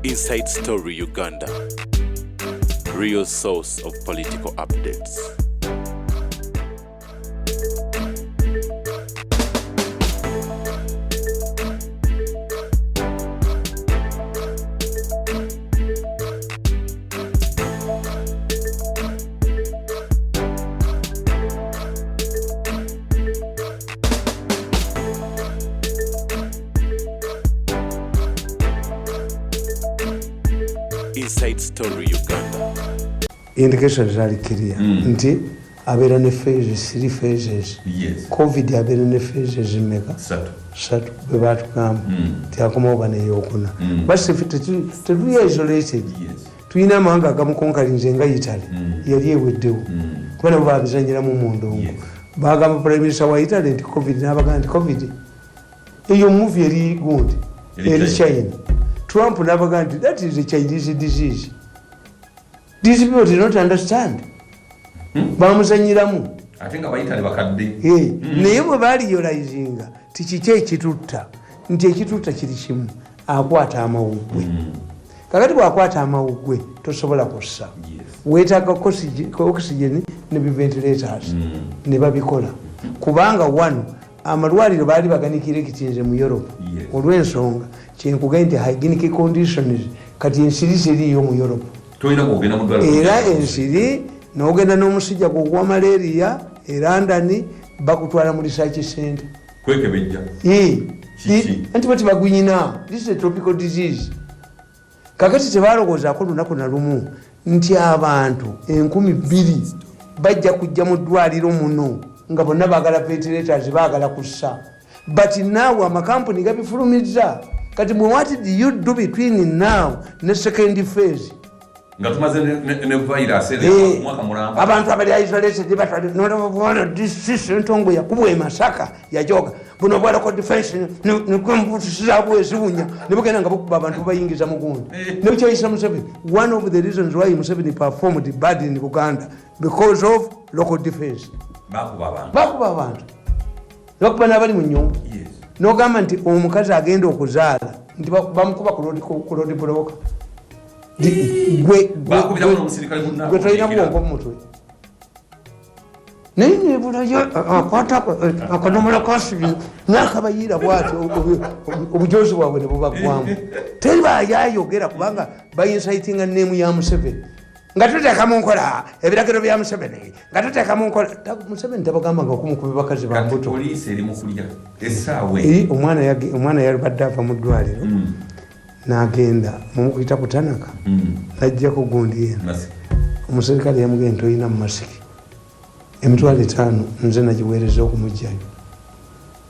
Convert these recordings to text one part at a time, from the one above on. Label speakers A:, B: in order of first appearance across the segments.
A: Inside Story Uganda, real source of political updates. Inside Story Uganda.
B: Indications are clear. Nti abera ne phases, 3 phases.
C: Yes.
B: COVID abera ne phases mega.
C: Satu.
B: Bebatu kam. Ti akoma obane yokuna. Basi tetuya isolated.
C: Yes.
B: Tuina manga akamukonkalinze nga Italy. Yali eweddewo. Kubana babizanyira mu mundo.
C: Yes.
B: Bagamba Prime Minister wa Italy nti COVID n'abagamba nti COVID. Eyo movie eri gundi. Eri China. Trump n'abagamba that is a Chinese disease. These people do not understand. Bamuzanyiramu.
C: Ate nga bayitale bakadde.
B: Naye bwe baliyorayizinga ti kiki ekitutta nti ekitutta kiri kimu akwata amawuggwe. Kakati bw'akwata amawuggwe tosobola kussa. Weetaaga oxygen ne ventilators ne babikola. Kubanga wano amalwaliro baali baganikira ekitinze mu Europe olw'ensonga kyenkugambye nti hygienic conditions kati ensiri ziriyo mu Europe. Era ensiri n'ogenda n'omusujja gwa malaria e London bakutwala mu research center
C: kwekebejja
B: anti bati bagunyina. This is a tropical disease. Kakati tebalowoozaako lunaku na lumu nti abantu 2,000 bajja kujja mu ddwaliro muno nga bonna baagala ventilators baagala kussa. But now amakampuni gabifulumizza. Kati what do you do between now ne second phase?
C: Nga tumaze ne virus mwaka mulamba.
B: Abantu abali isolated batwali no this ntongo yakubwa Masaka yajoga. Buno bwala ko defense ne kwambusiza bwezunya ne bugenda nga bukuba abantu bayingiza mu gundi. Ne bukyoyisa Museveni. One of the reasons why Museveni performed bad in Uganda because of local defense. Bakuba abantu. Bakuba n'abali mu nyumba.
C: Yes.
B: N'ogamba nti omukazi agenda okuzaala nti bamukuba ku road block. Gwe tolina bwongo mu mutwe. Naye nebulayo akwata akanomera kasibino n'akabayira bwatyo obujozi bwabwe ne bubaggwamu. Teri bayayogera kubanga bayincitinga neemu ya Museveni. Nga tuteekamu nkola ebiragiro bya Museveni. Nga tuteekamu nkola Museveni tabagamba nga okumukuba bakazi ba mbuto.
C: Poliisi eri mu kulya essaawe.
B: Omwana yali badde ava mu ddwaliro. N'agenda mumukuyita kutanaka najja ku gundi yena omuserikale yamugenda nti olina mu masiki emitwalo 5 nze nagiweereza okumugjayo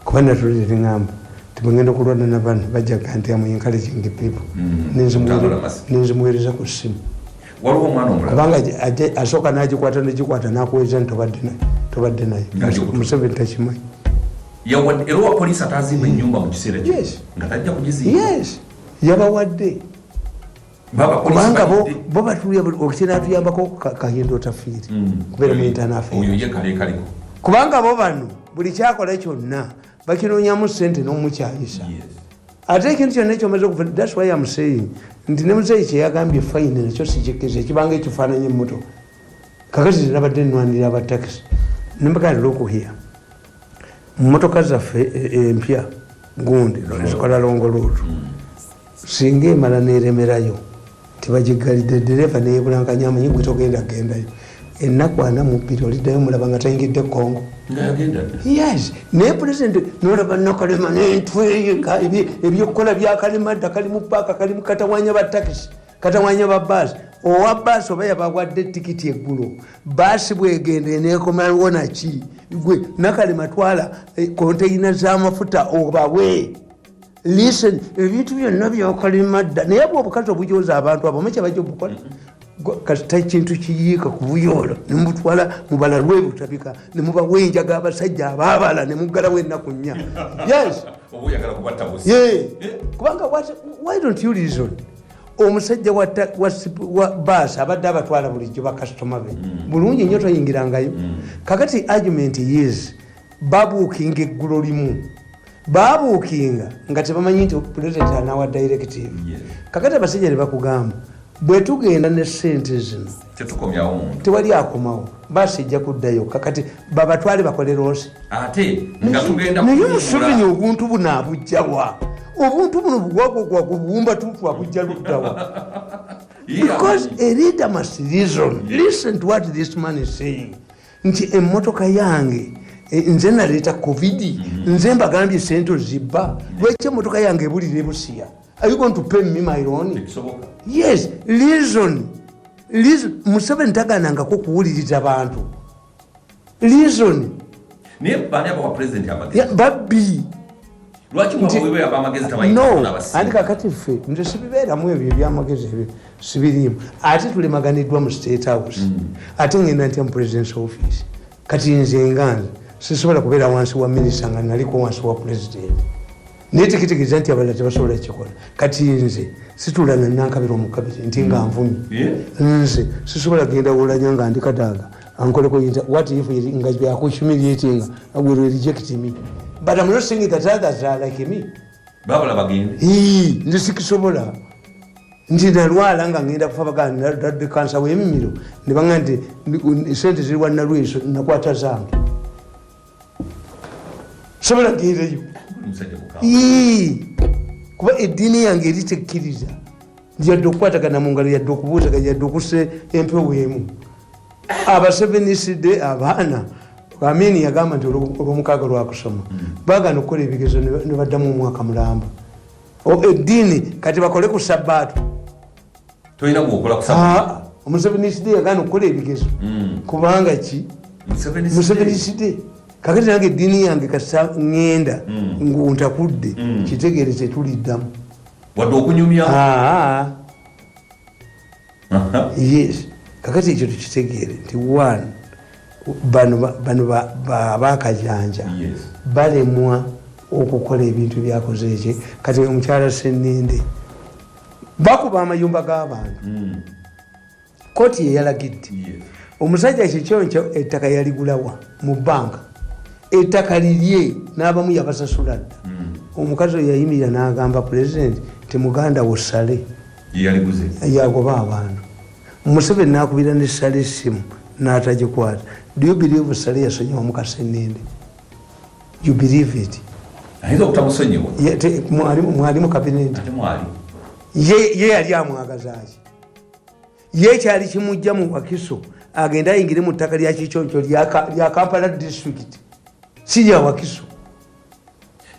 B: kuba natulire ngamba tibwengenda okulwana nabana bajjaga nti amu encouraging people nenzimuweereza ku ssimu
C: waliwo omwana omulala
B: kubanga asooka nagikwata nakuweereza nti tobadde naye Museveni takimanyi
C: era owa poliisi ataazimba ennyumba mu kiseera kyo nga tajja kugizimba.
B: Yes. Yabawadde kubanga bo batuya okinatuyambako kahindo tafiiri kubeera mu internaffe kubanga bo bano buli kyakola kyonna bakinoonyamu ssente n'omukyayisa. Ate ekintu kyonna ekyomaze okuva. That's why I'm saying nti ne muzeeyi kyeyagambye fayini nakyo sikikkiriza ekibanga ekifaananya emmotoka. Kakati zinabadde nnwanirira abatakisi nembagala okuhiya mu mmotoka zaffe empya gundi ezikola longoluutu singa emala neeremerayo tebagigalidde dereva neebulankanya amanyi gwe togenda gendayo ennaku 42 oliddayo mulaba nga tayingidde Kongo. Yes. Naye pulezidenti nolaba Nakalema n'entwe ebyokukola bya Kalimadda kali mu paaka kali mu katawanya ba takisi katawanya ba baasi. Owa baasi oba yabawadde tikiti eggulo baasi bwegenda eneekomawo naki gwe Nakalema twala konteyina z'amafuta obawe. Listen, ebintu byonna byakalimadda naye bw'obukazi obujoza abantu abamu kye bajja obukola kasita ekintu kiyiika kubuyoola ne mubutwala mubala lwebutabika ne mubawenjaga abasajja abaabala ne muggalawo ennaku 4. Yes. Kubanga why don't you reason? Omusajja wa baasi abadde abatwala bulijjo bakasitoma be bulungi nnyo toyingirangayo. Kakati argument is babuukinga eggulo limu babuukinga nga tebamanyi nti president anawa directive. Kakati abasajja ne bakugamba bwe tugenda ne ssente zino
C: tetukomyawo muntu
B: tewali akomawo basi ejja kuddayo kakati babatwale bakole loosi
C: ate nga tugenda
B: naye Museveni obuntu buno abujjawa obuntu buno bugwagwagwagubumba tutwabujja luddawa because a leader must reason. Listen to what this man is saying nti emmotoka yange nze naleeta covid nze mbagambye sente ozibba lwaki emmotoka yange ebulira ebusiya. Are you going to pay me my loan? Yes, reason. Museveni taganangako kuwuliriza bantu. Reason.
C: Niye bani aba wa president amagezi.
B: Babbi.
C: Lwaki mwawewe aba amagezi tabayita kuna basi.
B: Andi kakati ffe nze sibibeeramu ebyo ebyamagezi ebyo sibirimu. Ate tulemaganiddwa mu State House. Ate ngenda ntya mu President's Office. Kati nze nganze sisobola kubeera wansi wa minisita nga naliko wansi wa president. Netikitikiza nti abalala tebasobola kikola. Kati nze situlana nankabira omukabiri nti nga nvumi. Nze sisobola genda wolanya nga ndi Kadaga ankoleko yinta what if nga byakuhumiliating will reject me. But I'm not saying that others are like me.
C: Babala bagende.
B: Nze sikisobola. Nti nalwala nga ngenda kufa baganda dadde kansa w'emimiro ne banga nti sente ziri wa Nalweso nakwata zange. Sobola gereyo. Kuba eddiini yange eri tekkiriza yadde okukwatagana mu ngalo yadde okubuuzaganya yadde okusse empewo emu. Abaseveniside abaana Amini yagamba nti olw'omukaaga lwakusoma baagana okukola ebigezo ne baddamu omwaka mulamba. Eddiini kati bakole ku Sabbaatu.
C: Toyina bw'okola ku Sabbaatu.
B: Omuseveniside yagaana okukola ebigezo kubanga ki Museveniside kakati nange eddiini yange kasa ngenda nguntakudde kitegeere tetuliddamu
C: wadde okunyumya.
B: Yes, kakati ekyo tukitegeere nti one bano bakajanja balemwa okukola ebintu byakoze ekye. Kati omukyala Senninde bakuba amayumba g'abantu kooti yeyalagidde omusajja kikyoncho ettaka yaligulawa mu banka ettaka lirye n'abamu yabasasula dda. Omukazi oyo yayimirira n'agamba pulezidenti nti muganda wo ssale yagoba abantu. Museveni n'akubira ne ssale essimu n'atagikwata. Do you believe ssale yasonyiwa mu Kasenninde? You believe it?
C: Ayinza okutamusonyiwa.
B: Mwali mu kabineti. Ye yali amwagaza ki? Ye kyali kimujja mu Wakiso agenda ayingire mu ttaka lya Kikyoncho lya Kampala district. Sijja Wakiso.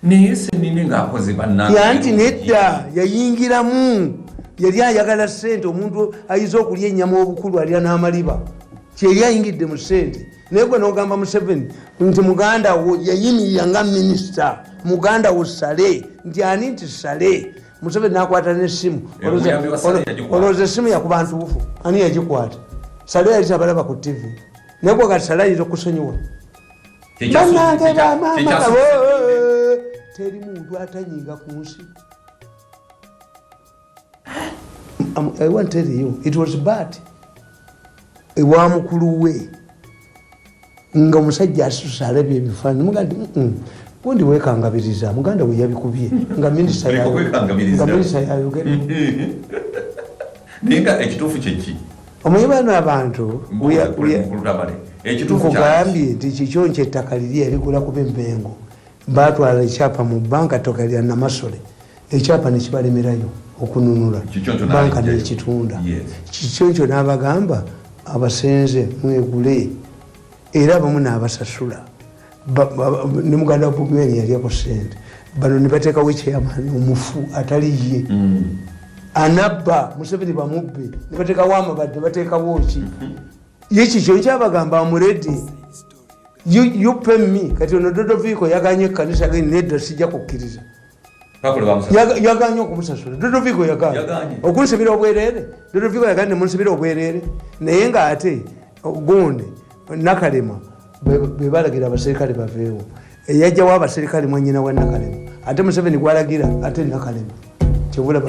C: Naye Senninde ng'akoze bannange.
B: Yanti nedda yayingiramu yali ayagala ssente omuntu ayiza okulya ennyama obukulu alya n'amaliba. Kyeri ayingidde mu ssente. Naye gwe n'ogamba Museveni nti muganda wo yayimirira nga minisita muganda wo ssale nti ani nti ssale. Museveni n'akwata n'essimu olowooza essimu yakuba ntuufu ani yagikwata. Ssale yali tabalaba ku TV naye gwe kati ssale ayinza okusonyiwa. Bannange bamaama teri muntu atanyiga ku nsi. I want to tell you it was bad. Ewa mukulu we nga omusajja asusa alabye ebifaananyi mugandi gundi weekangabiriza muganda we yabikubye nga minisita yayogera.
C: Ninga ekituufu kyeki
B: omanyi bano abantu nkugambye nti Kikyoncho ettaka liri yaligula kuba emmengo baatwala ekyapa mu banka ttoka lya Namasole ekyapa ne kibalemerayo okununula banka nekitunda. Kikyoncho n'abagamba abasenze mwegule era abamu n'abasasula ne muganda wa Bobi Wine yalyako ssente. Bano ne bateekawo ekyamaani omufu atali ye anabba Museveni bamubbe ne bateekawo amabadde bateekawo ki ye Kikyoncho abagamba amuredi you pay me. Kati ono Dodoviko yaganye ekkanisa ge nedda sijja kukkiriza yaganye okumusasula. Dodoviko yaganye okunsibira obwereere. Dodoviko yaganye munsibira obwereere naye ng'ate gundi Nakalema be balagira abaserikale baveewo eyajjawo abaserikale mwanyina wa Nakalema ate Museveni gwalagira ate Nakalema kyebula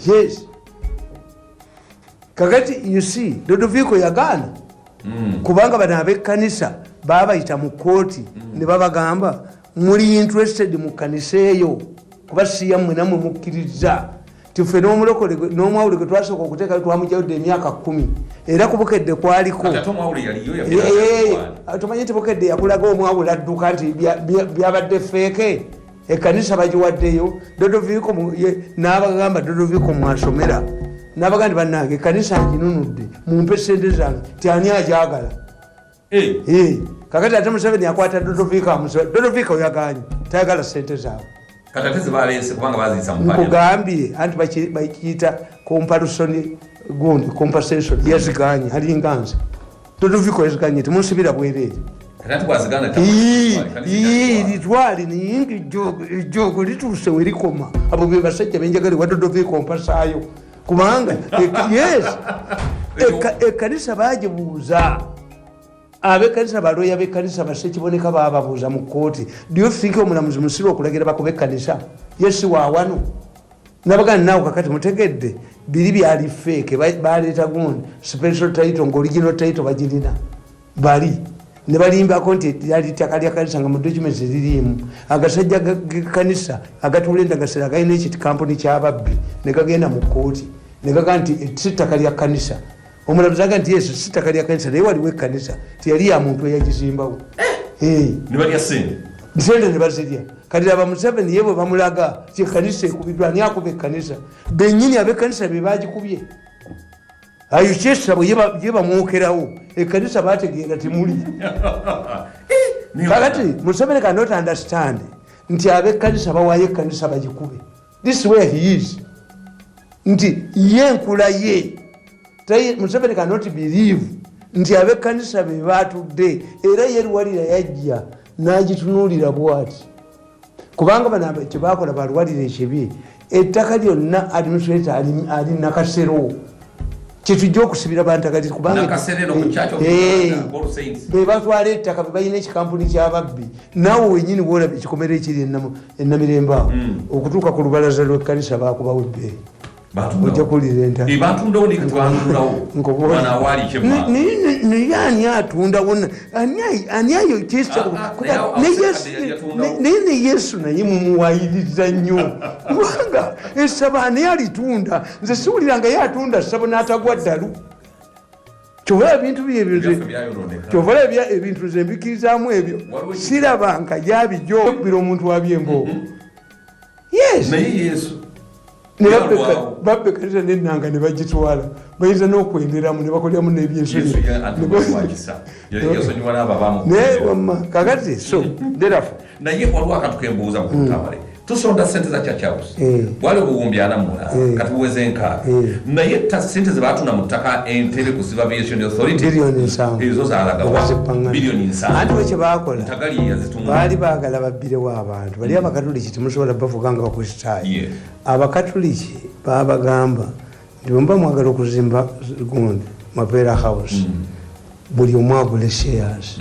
B: yes. Kakati you see Dodoviko yagaana kubanga bano ab'ekkanisa babayita mu kooti ne babagamba muli interested mu kanisa eyo kuba siya mmwe namwe mukkiriza tife n'omulokole n'omwawule gwe twasooka okuteeka twamujjawudde emyaka 10 era ku Bukedde kwaliko tomanyi nti Bukedde yakulaga omwawule adduka nti byabadde feeke ekkanisa bagiwaddeyo Dodoviko n'abagamba Dodoviko mwasomera n'abagamba bannange ekkanisa nginunudde mumpe sente zange tyani agyagala kakati ate Museveni yakwata Dodoviko oyaganye tayagala sente zaabwe nkugambye anti bakiyita compensation yaziganye alinganze Dodoviko yaziganye timunsibira bwereere litwali niyingi ejogo lituuse werikoma abo be basajja benjagala wa Dodoviko mpasaayo kubanga yes ekkanisa bagibuuza ab'ekkanisa baloya b'ekkanisa basekiboneka bababuuza mu kooti do you think omulamuzi musiro okulagira bakuba ekkanisa yesi waawano nabagana naawe kakati mutegedde biri byali feeke baleeta gundi special title nga original title bagirina bali ne balimbako nti yali ttaka lya kanisa nga mu documents lirimu agasajja g'ekkanisa agatuula endagasira agalina ekiti kampuni ky'ababbi ne gagenda mu kooti ne gaga nti si ttaka lya kanisa omulamuzi aga nti yesu si ttaka lya kanisa naye waliwo ekkanisa tiyali ya muntu eyagizimbawo sente ne bazirya kati aba Museveni ye bwe bamulaga ti ekkanisa ekubiddwa ani akuba ekkanisa bennyini ab'ekkanisa be bagikubye ayo kyesa bwe ye bamwokerawo ekkanisa bategeera temuli kakati Museveni cannot understand nti ab'ekkanisa bawaayo ekkanisa bagikube this way he is nti ye nkula ye Museveni cannot believe nti ab'ekkanisa be batudde era ye Luwalira yajja n'agitunuulira bwati kubanga bano kyebakola baluwalira ekibi ettaka lyonna administrator ali nakasero kyetujja okusibira bantagalira kubanga be batwala ettaka be balina ekikampuni ky'ababbi naawe wenyini woolaba ekikomero ekiri ennamirembawo okutuuka ku lubalaza lw'ekkanisa bakubawo ebbeeyi ojja kuwulira naye ani atunda wonna ani ayo naye ne Yesu naye mumuwayiriza nnyo kubanga essabo ani alitunda nze siwuliranga ye atunda ssabo n'atagwa ddalu kyovala ebintu nze mbikirizaamu ebyo sirabanga yabijjo okubira omuntu wabyembo yes babbekanisa n'ennanga ne bagitwala bayinza n'okwenderamu ne bakoleramu n'ebyensonyi naye wamma kakati so nderafu
C: naye waliwo akantu kembuuza mu kutabale tusonda sente za Church wale obuwumbi 40 kati buweze nkaaga naye sente ze batunda mu ttaka Entebbe ku Civil Aviation Authority ezo zaalaga bilioni 7
B: anti bwe bakola baali baagala babbirewo abantu bali abakatuliki temusobola bavuganga bakusitayi abakatuliki babagamba nti bwe muba mwagala okuzimba gundi Mapera House buli omu agule shares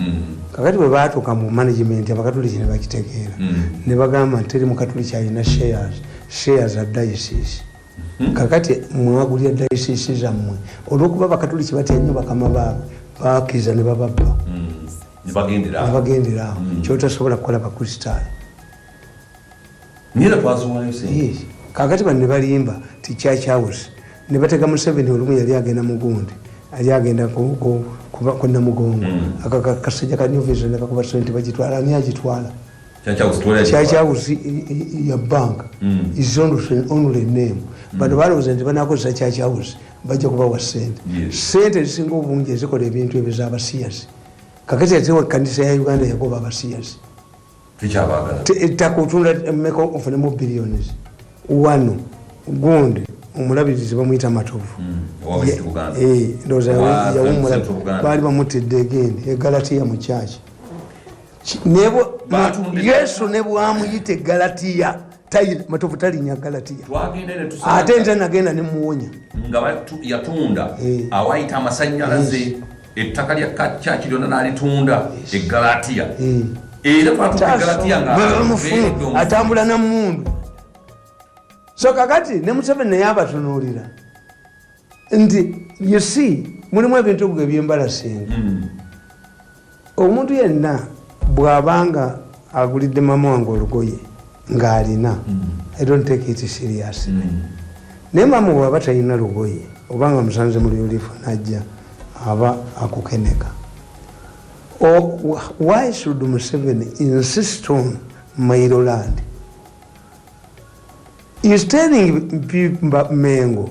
B: kakati bwe baatuuka mu management abakatuliki ne bakitegeera ne bagamba nti teri mukatuliki alina shares za diocese kakati mwagulya diocese zammwe olw'okuba abakatuliki batya nnyo bakama baabwe bakkiriza ne bababba nebagenderawo kyotasobola kukola bakristaayo kakati bano ne balimba ti Church House ne batega Museveni olumu yali agenda mugundi ali agenda ku Namugongo akakasajja ka New Vision nekakuba sente bagitwala ani agitwala Church House ya bank is only name bano balowooza nti banakozesa Church House bajja kubawa sente zisinga obungi ezikola ebintu ebyo z'abasiyasi kakati ate ekkanisa ya Uganda yagoba abasiyasi ettaka otunda mmeka ofunemu billions wano gundi omulabirizi bamuyita Matovu ndowooza yawummula baali bamutidde egende egalatiya mu kyaki Yesu ne bwamuyita egalatiya Matovu talinya galatiya ate nze nagenda ne muwonya
C: nga yatunda awaayita amasannyalaze ettaka lya kyaki lyonna n'alitunda egalatiya era twatunda egalatiya nga
B: atambula namundu so kakati ne Museveni naye abatunuulira nti you see mulimu ebintu ebyo ebyembalasinga omuntu yenna bw'abanga agulidde mama wange olugoye ng'alina I don't take it seriously naye mama bw'aba talina lugoye obanga musanze mu lyolifu najja aba akukeneka. Why should Museveni insist on Mailoland? He is telling Mengo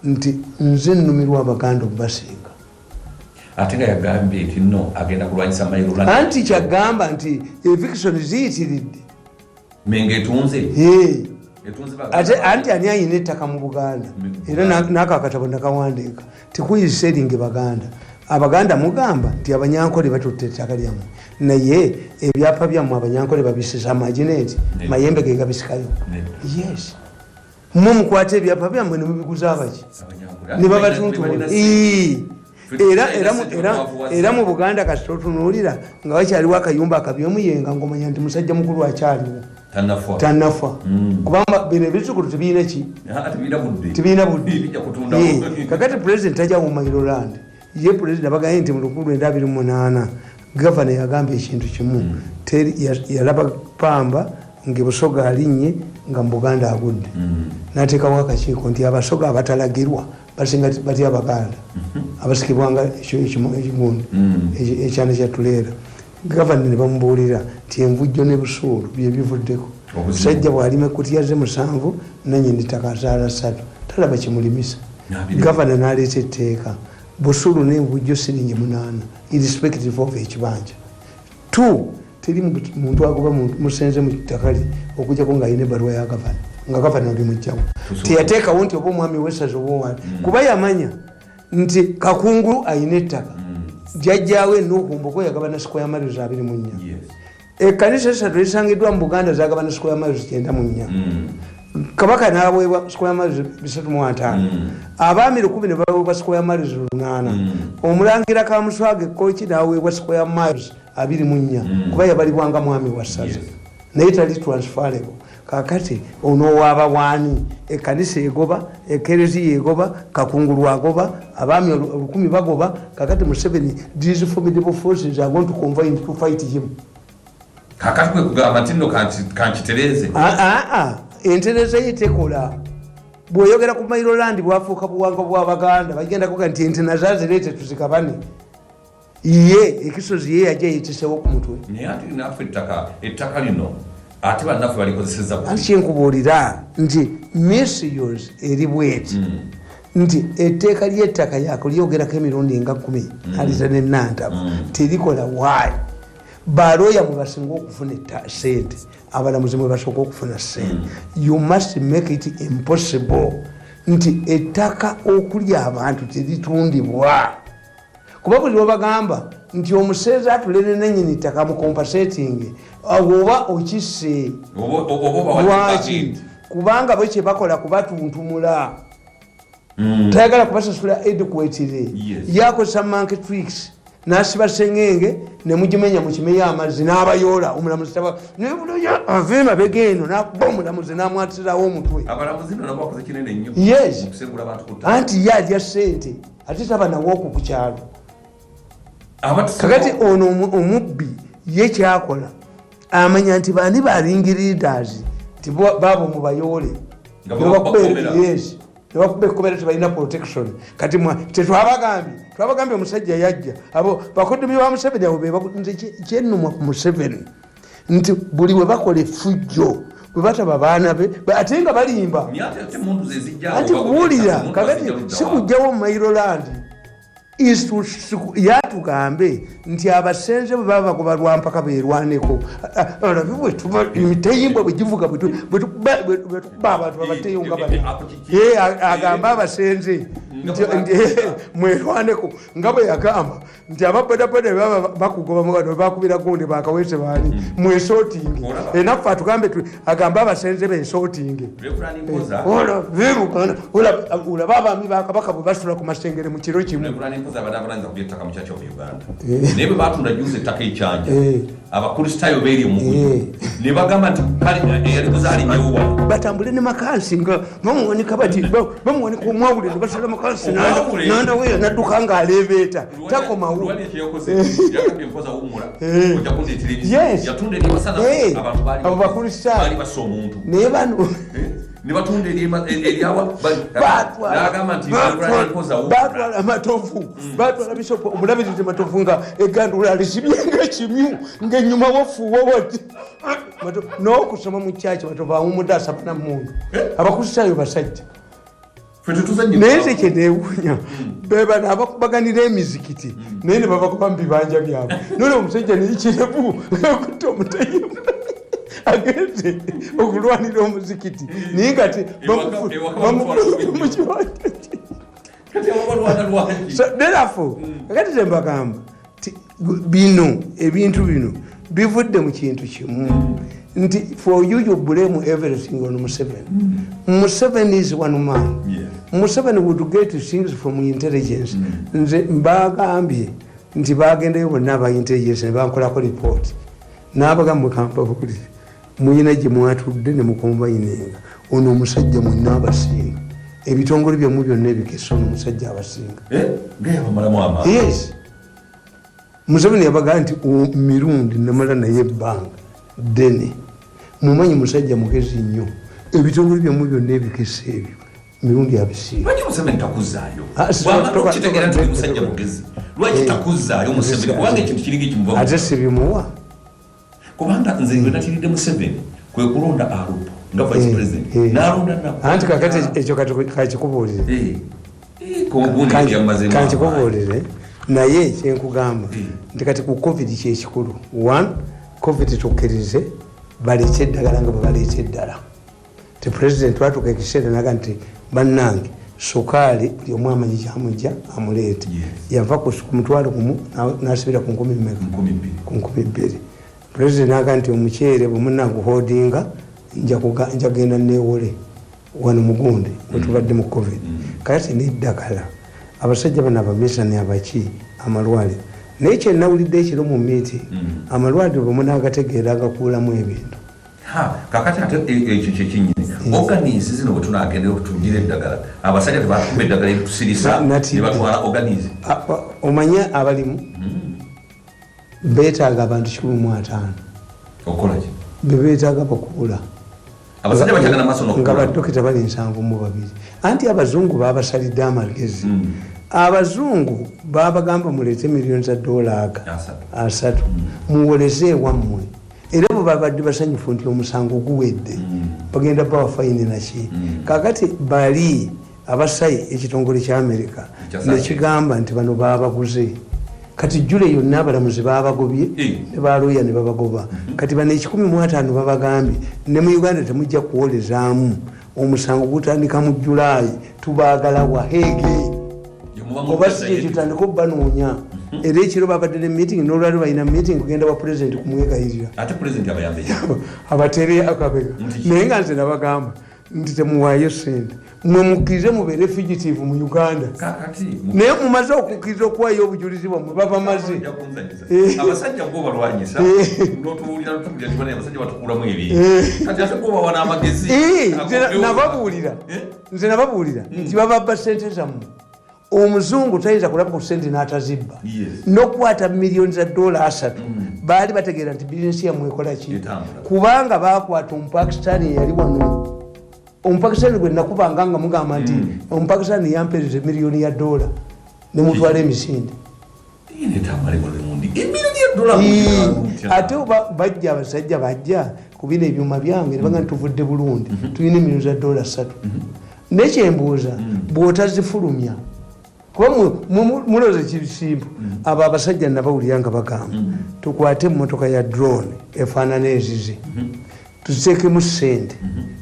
B: nti nze nnumirwa Abaganda okubasinga.
C: Ate nga yagambye nti no agenda kulwanyisa Mailoland. Anti
B: kyagamba nti eviction ziyitiridde.
C: Mengo etunze?
B: Ate anti ani ayina ettaka mu Buganda era n'ako akatabo nakawandiika tikuyiseeringe Baganda. Abaganda mugamba nti Abanyankole batutte ettaka lyammwe naye ebyapa byammwe Abanyankole babisisa magineti mayembe ge gabisikayo. Yes. Mwe mukwata ebyapa byammwe ne mubiguza abaki ne babatuntuula. Era mu Buganda kasita otunuulira nga wakyaliwo akayumba akabyomuyenga ng'omanya nti musajja mukulu akyaliwo tannafa kubanga bino ebisukulu tebiina ki tebiina budde. Kakati pulezidenti tajja mu Mailoland ye pulezidenti abagambye nti mu 1928 gavana yagamba ekintu kimu yalaba Pamba ng'Ebusoga alinnye nga mu Buganda agudde n'ateekawo akakiiko nti Abasoga abatalagirwa basinga batya Abaganda abasikibwanga ekigundi ekyana kyatuleera. Gavana ne bamubuulira nti envujjo ne busuulu bye bivuddeko. Musajja bw'alima ekkutiya ze 7 nannyini ttaka azaala 3 talaba kimulimisa. Gavana n'aleeta etteeka busuulu n'envujjo siringi 8 irrespective of ekibanja. 2 teri muntu agoba musenze mu ttaka lye okujjako ng'alina ebbaluwa ya gavana nga gavana oli mujjawo teyateekawo nti oba omwami w'essaza oba owali kuba yamanya nti Kakungulu ayina ettaka jjajjaawe n'okumboko yagabana square miles 24. Ekkanisa 3 ezisangiddwa mu Buganda zagabana square miles 94. Kabaka n'aweebwa square miles 305. Abaami 10 ne baweebwa square miles 8. Omulangira Kamuswage Kkoki n'aweebwa square miles 24 kuba yabalibwanga mwami wa ssaza naye tali transferable. Kakati onoowaaba waani ekkanisa egoba ekereziya egoba Kakungulu agoba abaami 10 bagoba. Kakati Museveni these formidable forces are going to convene to fight him.
C: Kakati kwe kugamba nti nno kankitereze
B: entereza ye tekola. Bw'oyogera ku Mailoland bwafuuka buwanga bw'Abaganda bagenda kuga nti ente nazazireete tuzigabane. Ye ekisozi ye yajja yeetisewo ku mutwe.
C: Naye ate naffe ettaka lino ate bannaffe balikozeseza bubi.
B: Anti kyenkubuulira nti misuse eri bweti nti etteeka ly'ettaka yaako lyogerako emirundi nga 10 aliza ne Nantaba terikola waayi. Balooya mwe basinga okufuna sente abalamuzi mwe basooka okufuna sente. You must make it impossible nti ettaka okulya abantu teritundibwa. Kuba buli lwebagamba nti omuseeza atulere nannyini ttaka mu compensating oba okisse lwaki kubanga bwe kye bakola kubatuntumula tayagala kubasasula adequately. Yakozesa monkey tricks n'asiba sengenge ne mugimenya mu kimeya amazzi n'abayoola omulamuzi taba ave emabega eno n'akuba omulamuzi n'amwatisirawo omutwe. Yes anti ye alya ssente ate taba nawo oku ku kyalo. Kakati ono omubbi ye kyakola amanya nti bani balingi leaders nti baabo mubayoole nebakuba ekkomera tebalina protection. Kati tetwabagambye omusajja yajja abo bakoddomi ba Museveni abo bebakunze kyennumwa ku Museveni nti buli we bakola effujjo bwe bataba baana be ate nga balimba anti kuwulira kakati sikujjawo mu Mailoland yatugambe nti abasenze bwe baba bagoba lwampaka beerwaneko. Emiteyimbwa bwe givuga bwetukuba abantu babateyo nga bali agamba abasenze mwerwaneko nga bwe yagamba nti ababodaboda baba bakugoba mugano bakubira gundi bakawese baali mwesootingi enaffe atugambe agamba abasenze bensootinge. Olaba abaami bakabaka bwe basula ku masengere mu kiro kimu.
C: Abanabanza kubyetaka muchacho mu Uganda. Nebe batunda juice ettaka ekyanja. Abakristaayo beeri mu ne bagamba nti kali yali kuzali nyewa
B: batambule ne makansi nga bamuwanika bati bamuwanika omwawulire basala makansi nanda weya nadduka nga alebeeta takomawo abo bakristaayo naye bano batwala amatovu batwala bisopo omulabirize matovu nga egandula alisibye ngaekimyu ngaenyuma wofuuwa wati n'okusoma mu kyaki matovu awumudde asaba namuntu abakristaayo basajja naye nze kyeneewuunya bebano abakubaganira emizikiti naye ne babakuba mu bibanja byabwe nole omusajja neyikirebu akutta omutayimu agende okulwanira omuzikiti naye nga te mukiwanderafo akati tembagamba bino ebintu bino bivudde mu kintu kimu nti for you blame everything on Museveni. Museveni is one man. Museveni would get things from intelligence. Nze mbagambye nti bagendeyo bonna aba intelligence ne bankolako report n'abagamba mukamba bukuli muyina gye mwatudde ne mukombayinenga ono omusajja mwenna abasinga ebitongole byamu byonna ebikesa ono omusajja abasinga yes Museveni yabaga nti mirundi namala naye ebbanga ddene mumanyi musajja mugezi nnyo ebitongole byamu byonna ebikesa ebyo mirundi abisinga ate sibimuwa
C: kubanga nze natiridde Museveni kwe kulonda alupo nga vice president nalonda
B: anti kakati ekyo kakikubuulire kankikubuulire naye kyenkugamba nti kati ku covid kyekikulu one covid tukkirize baleke eddagala nga bwe baleeta eddala ti president twatuka ekiseera naga nti bannange sukaali buli omu amanyi kyamujja amuleete yava ku mutwalo gumu nasibira ku 12 president naga nti omuceere bwe munaguhodinga nja genda neewole wano mugunde wetubadde mu covid kati neddagala abasajja bano abamesani abaki amalwaliro naye kyenawulidde ekiro mu meeting amalwaliro bwe munagategeera agakuulamu ebintu
C: kakati ate ekyo kyekinyini organize zino bwe tunagendera okutugira eddagala abasajja tebatukuba eddagala eritusirisa ne batwala organize
B: omanye abalimu beetaaga abantu 15
C: okolaki
B: bebeetaaga bakuula
C: abasajja bakyagala maaso
B: nga badokita bali 72 anti abazungu babasalidde amagezi abazungu babagamba muleete miliyoni za $3 muwoleze ewammwe era bwe babadde basanyufu nti omusango guwedde bagenda bawa fayini naki kakati bali abasayi ekitongole kya Amerika nekigamba nti bano babaguze kati jule yonna abalamuzi babagobye ne balooya ne babagoba kati bano 15 babagambye ne mu Uganda temujja kuwolezaamu omusango gutandika mu Julaayi tubaagala wahege oba si ekitandika obbanoonya era ekiro babadde ne meeting n'olwali balina meeting kugenda wa president kumwegayirira
C: ate president abayambe
B: abatere akabega naye nga nze nabagamba nti temuwaayo sente mwe mukkirize mubeere fugitive mu Uganda naye mumaze okukkiriza okuwaayo obujulizi bwammwe babamaze
C: abasajja bo balwanyisa n'otuwulira n'otuwulira tibana abasajja batukulamu ebintu kati ate bo bawana amagezi
B: nze nababuulira nti bababba sente zammwe omuzungu tayinza kulaba ku sente n'atazibba n'okukwata miliyoni za $3 baali bategeera nti bizinesi yammwe ekola ki kubanga bakwata omupakistani eyali wano omupakistani gwe nakubanga nga mugamba nti omupakistani yampeereza miliyoni ya $1 ne mutwala emisinde ate oba bajja abasajja bajja kubina ebyuma byange ne bagamba tuvudde Burundi tulina miliyoni za $3 nekyembuuza bw'otazifulumya kuba muloze kibisimbu abo abasajja nabawulira nga bagamba tukwate emmotoka ya drone efaanana ezize tuziteekemu ssente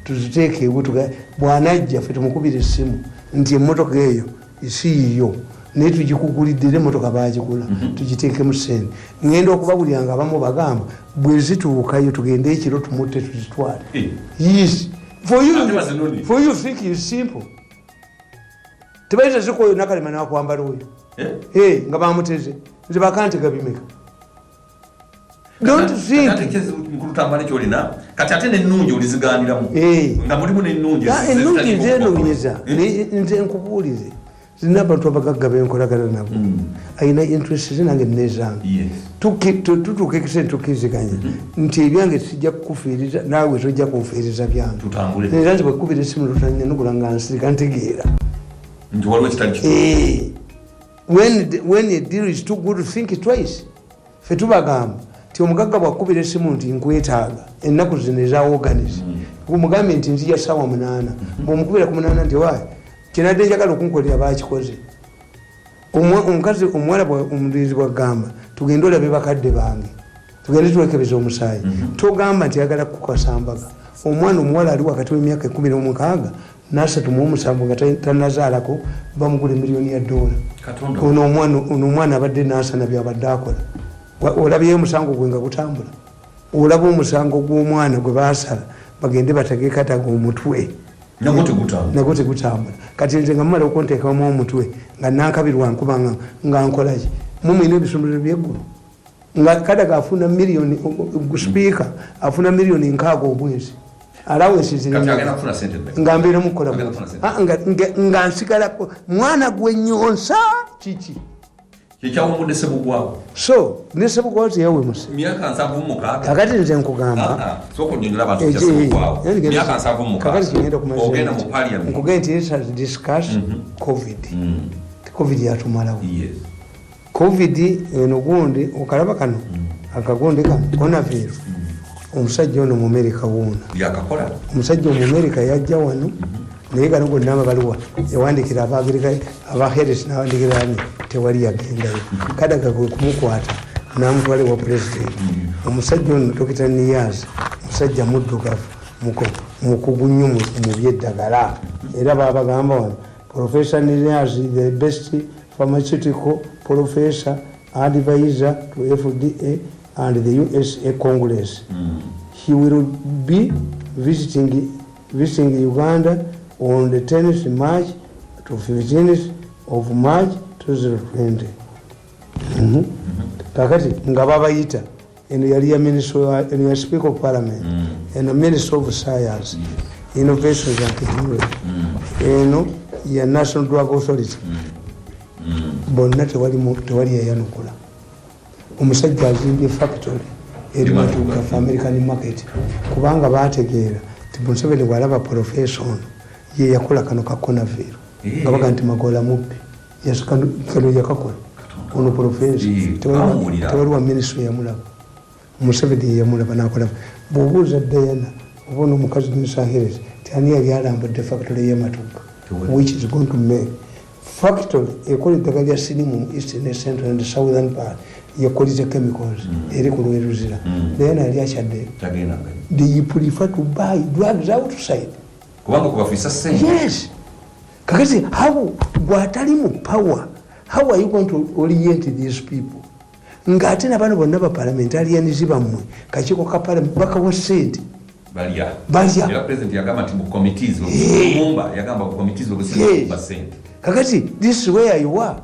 B: tuziteeke ebutuka bwanajja ffe tumukubira essimu nti emmotoka eyo isiiyo naye tugikuguliddira emmotoka bagigula tugiteekemu ssente ngenda okubawulira nga abamu bagamba bwe zituukayo tugende ekiro tumutte tuzitwale yes for you think is simple tebayiza zikoyo nakalema nakwambala oyo nga bamuteze nze bakante gabimeka don't think
C: mkulutambale kyolina kati ate n'ennungi olizigaaniramu nga mulimu n'ennungi
B: ennungi nzenoonyeza nze nkubuulize zina abantu abagagga benkolagana nabo ayina interest zinange nezange tutuuka ekiseera tukiriziganya nti ebyange sijja kukufiiriza naawe tojja kunfiiriza byange nezanze bwekubira esimu lutanyanugula nga nsirika ntegeera when a deal is too good to think twice fe tubagamba ti omugagga bwakubira esimu nti nkwetaaga ennaku zino ezawoganize umugambe nti nzija sawa 8 bwomukubira ku 8 nti waaye kinadde njagala okunkolera bakikoze omukazi omuwala omulizi bwagamba tugende olabe bakadde bange tugende tuwekebeza omusaayi togamba nti yagala kukasambaga omwana omuwala ali wakati w'emyaka 16 n'asatu nga tanazaalako bamugula $1,000,000 ono omwana abadde n'asana byabadde akola olabyeyo omusango gwe nga gutambula olaba omusango gw'omwana gwe baasala bagende bategekataga omutwe nagwo tegutambula kati nze nga mumala okunteekamu omutwe nga nankabirwa nkuba nga nkolaki mumwina ebisumuluzo byeggulu nga kadaga afuna miliyoni sipiika afuna miliyoni 6 obwezi nga mbeera mukukola nga nsigalako mwana gwenyonsa kiki so nesebugwawo teyawe muse kakati nze nkugamba nkugenda nti let us discuss covid yatumalawo covid eno gundi okalaba kano akagundi kano konaviru omusajja ono mu America wuuna omusajja mu America yajja wano naye gano gonna amabaluwa yawandikira abagirika abaheres nawandikira ani tewali yagendayo kadaga kwe kumukwata namutwale wa president omusajja ono Dr. Niaz omusajja muddugavu mukugunyu mu byeddagala era babagamba wano Professor Niaz the best pharmaceutical professor advisor to FDA and the USA Congress. He will be visiting Uganda on the 10th March to 15th of March 2020. Kakati nga babayita eno yali ya minister eno ya Speaker of Parliament eno Minister of Science Innovations and Technology eno ya National Drug Authority bonna tewali yayanukula omusajja azimbye factory eri matuuka for American market kubanga bategeera ti Museveni bwalaba profession ye yakola kano kakonaviru nga baga nti magola mubbi kano yakakola ono profession tewali wa ministry yamulaba Museveni yamulaba nakola bwobuuza Diana obono omukazi nisaheres tani yali alambudde factory y'ematuuka which is going to make factory ekola eddagala lya sinimu eastern central and southern part yakolize chemicals eri ku lweruzira Diana yali akyadde they prefer to buy drugs outside
C: kubanga kubafisa sente
B: yes kakati how bwatali mu power how are you going to orient these people ngate na bano bonna ba parliamentarians bamwe kachiko ka parliament bakawa sente
C: balia ya president yagamba nti mu committees mumba yagamba ku committees okusiba sente
B: kakati this is where you are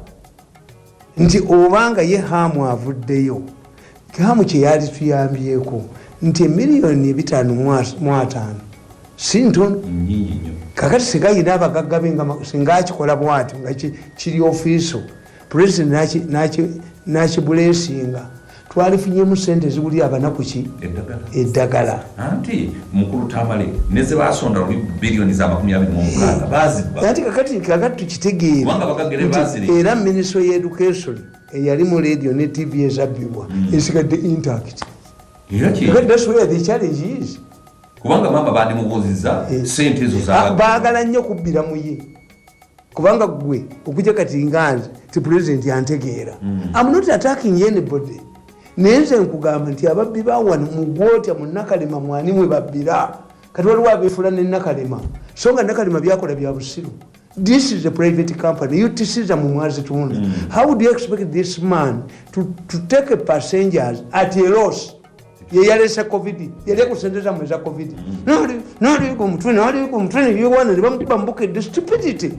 B: nti obanga ye hamu avuddeyo hamu kye yali tuyambyeko nti $5,500,000 sintono kakati sigayina abagagga be nga singa akikola bwati nga kiri ofiiso president nakibulesinga twalifunyemu sente ziwuli abanaku ki eddagala
C: anti mukulu tamale neze basonda bilioni za 26 baziba
B: ati kakati tukitegeera era ministry of education eyali mu radio ne TV ezabbibwa esigadde intact that's where the challenge is
C: kubanga mama bandi mubuziza sente zo za
B: baagala nnyo kubbira mu ye kubanga gwe okujja kati nganze ti president yantegeera I'm not attacking anybody nenze nkugamba nti ababbi bawano mugwotya mu Nakalema mwani mwe babbira kati waliwo abeefula ne Nakalema so nga Nakalema byakola bya busiru. This is a private company. UTC za mumwazi tuunda. How do you expect this man to take a passengers at a loss? Yeyalesa COVID yale kusendeza mweza COVID nali kumtwene you want to bambuke the stupidity